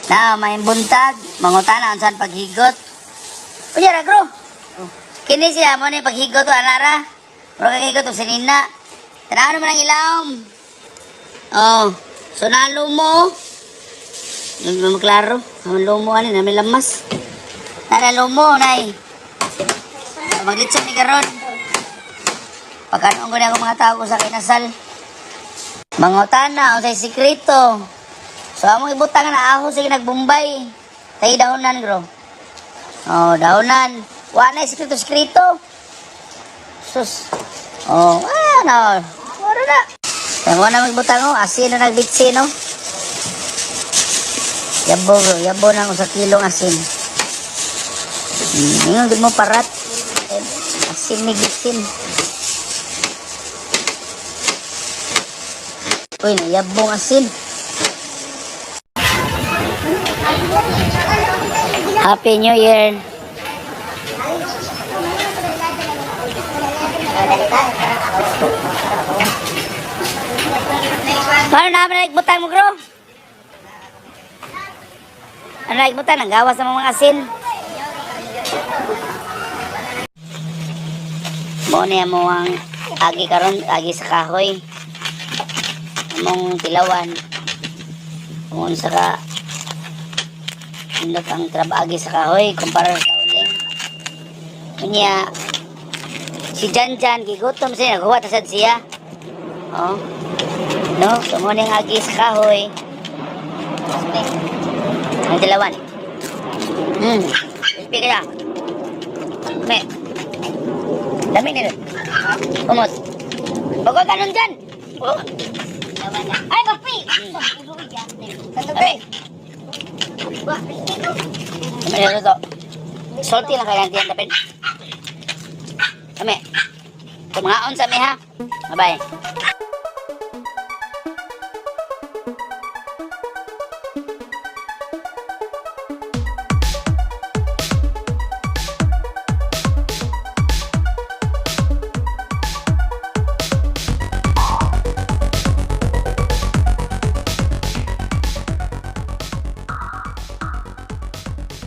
Na, may buntag, mangutana unsan paghigot. Unya ra, bro. Kini siya mo ni paghigot to anara. Pero kagigot to sinina. Tanaw naman ang ilawom. Oh, so nalumo. Hindi mo maklaro. Ang lumo ani na may lamas. Tara lumo nay. Maglitson ni karon. Pagkanon ko na ako mga tao ko sa kinasal. Mangutana unsay sikreto. So, among ibutang na ako, sige, nagbumbay. Tayo dahonan, bro. Oh, dahonan. Wala na, skrito. Sus. Oh, ano. Wala na. Kaya mo na magbutang, oh. Asin na nagbitsi, no? Yabo, bro. Yabo na sa kilong asin. Ngayon, din mo parat. Asin ni bitsin. Uy, yabong asin. Happy New Year. Paano na nagbutang mo, bro? Ano nagbutang? Nanggawas sa mga asin. Muna mo ang agi karon, agi sa kahoy. Among tilawan. Kung sa ka indot ang trabagi sa kahoy kumpara sa uling. Kanya si Janjan gigutom siya, naghuwa tasad siya. Oh. No, tumuning agi sa kahoy. Ang dilawan. Ispi ka na. Me. Dami nila. Umot. Bagay ka nun dyan. Oh. Ay, papi! Papi! Kami to. Salty lang kaya nandiyan tapin. Kami. Kumangaon sa mi ha. Bye-bye.